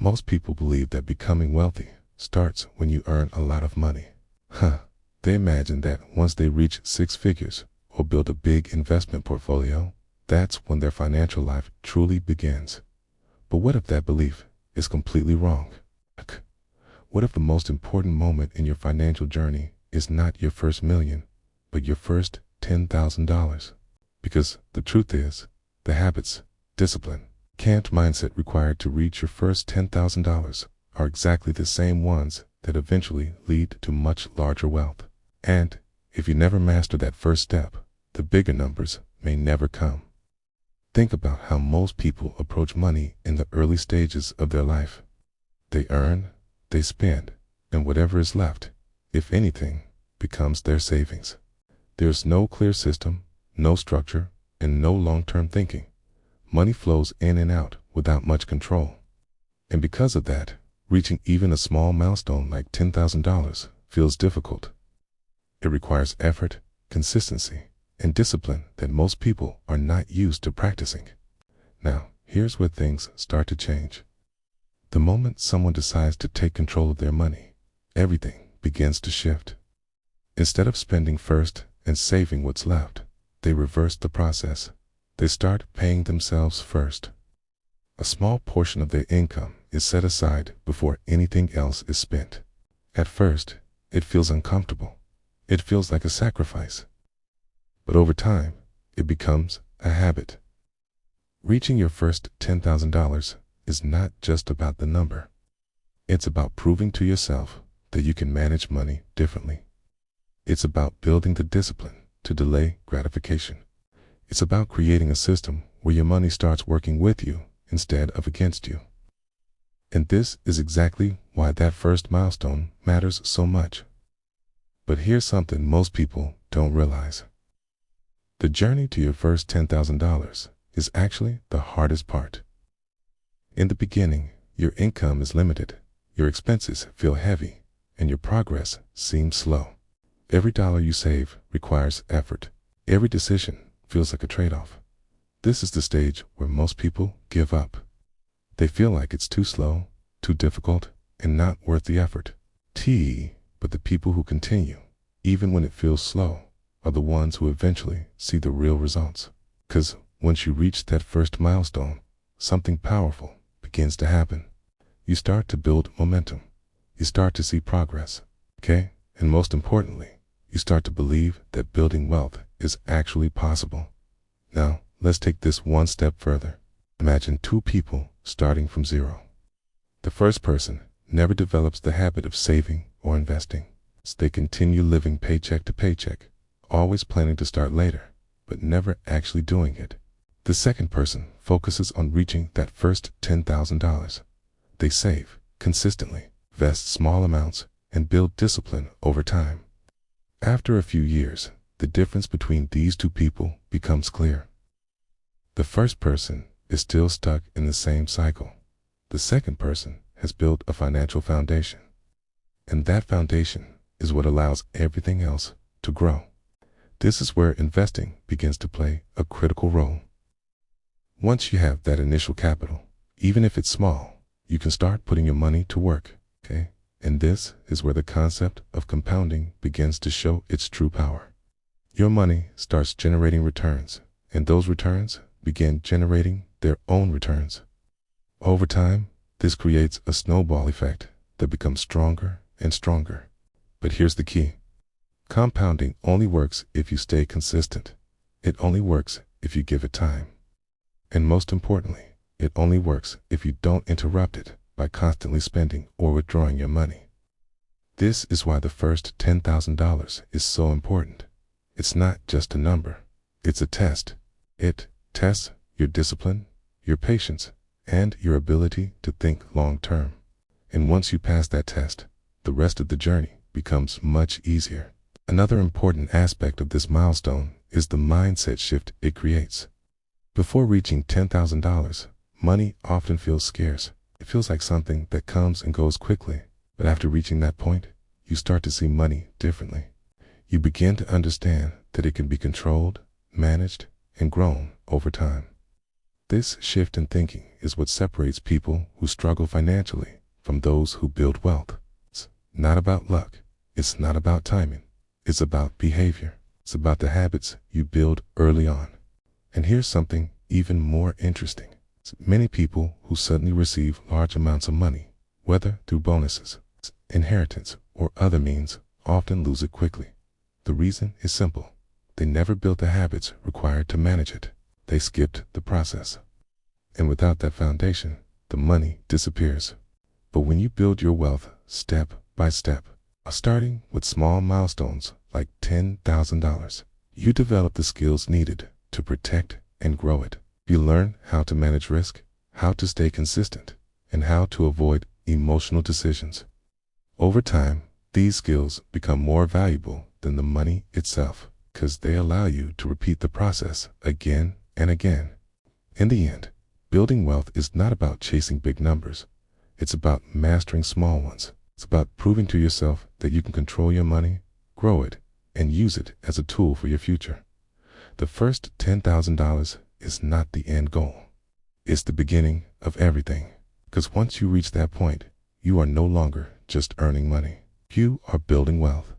Most people believe that becoming wealthy starts when you earn a lot of money. They imagine that once they reach six figures or build a big investment portfolio, that's when their financial life truly begins. But what if that belief is completely wrong? What if the most important moment in your financial journey is not your first million, but your first $10,000? Because the truth is, the habits, discipline, and mindset required to reach your first $10,000 are exactly the same ones that eventually lead to much larger wealth. And if you never master that first step, the bigger numbers may never come. Think about how most people approach money in the early stages of their life. They earn, they spend, and whatever is left, if anything, becomes their savings. There's no clear system, no structure, and no long-term thinking. Money flows in and out without much control. And because of that, reaching even a small milestone like $10,000 feels difficult. It requires effort, consistency, and discipline that most people are not used to practicing. Now, here's where things start to change. The moment someone decides to take control of their money, everything begins to shift. Instead of spending first and saving what's left, they reverse the process. They start paying themselves first. A small portion of their income is set aside before anything else is spent. At first, it feels uncomfortable. It feels like a sacrifice. But over time, it becomes a habit. Reaching your first $10,000 is not just about the number. It's about proving to yourself that you can manage money differently. It's about building the discipline to delay gratification. It's about creating a system where your money starts working with you instead of against you. And this is exactly why that first milestone matters so much. But here's something most people don't realize. The journey to your first $10,000 is actually the hardest part. In the beginning, your income is limited, your expenses feel heavy, and your progress seems slow. Every dollar you save requires effort. Every decision feels like a trade-off. This is the stage where most people give up. They feel like it's too slow, too difficult, and not worth the effort. But the people who continue, even when it feels slow, are the ones who eventually see the real results. Because once you reach that first milestone, something powerful begins to happen. You start to build momentum. You start to see progress. And most importantly, you start to believe that building wealth is actually possible. Now, let's take this one step further. Imagine two people starting from zero. The first person never develops the habit of saving or investing. So they continue living paycheck to paycheck, always planning to start later, but never actually doing it. The second person focuses on reaching that first $10,000. They save consistently, invest small amounts, and build discipline over time. After a few years, the difference between these two people becomes clear. The first person is still stuck in the same cycle. The second person has built a financial foundation. And that foundation is what allows everything else to grow. This is where investing begins to play a critical role. Once you have that initial capital, even if it's small, you can start putting your money to work, And this is where the concept of compounding begins to show its true power. Your money starts generating returns, and those returns begin generating their own returns. Over time, this creates a snowball effect that becomes stronger and stronger. But here's the key. Compounding only works if you stay consistent. It only works if you give it time. And most importantly, it only works if you don't interrupt it by constantly spending or withdrawing your money. This is why the first $10,000 is so important. It's not just a number. It's a test. It tests your discipline, your patience, and your ability to think long-term. And once you pass that test, the rest of the journey becomes much easier. Another important aspect of this milestone is the mindset shift it creates. Before reaching $10,000, money often feels scarce. It feels like something that comes and goes quickly. But after reaching that point, you start to see money differently. You begin to understand that it can be controlled, managed, and grown over time. This shift in thinking is what separates people who struggle financially from those who build wealth. It's not about luck. It's not about timing. It's about behavior. It's about the habits you build early on. And here's something even more interesting. Many people who suddenly receive large amounts of money, whether through bonuses, inheritance, or other means, often lose it quickly. The reason is simple. They never built the habits required to manage it. They skipped the process. And without that foundation, the money disappears. But when you build your wealth step by step, starting with small milestones like $10,000, you develop the skills needed to protect and grow it. You learn how to manage risk, how to stay consistent, and how to avoid emotional decisions. Over time, these skills become more valuable than the money itself because they allow you to repeat the process again and again. In the end, building wealth is not about chasing big numbers. It's about mastering small ones. It's about proving to yourself that you can control your money, grow it, and use it as a tool for your future. The first $10,000 is not the end goal. It's the beginning of everything. Because once you reach that point, you are no longer just earning money. You are building wealth.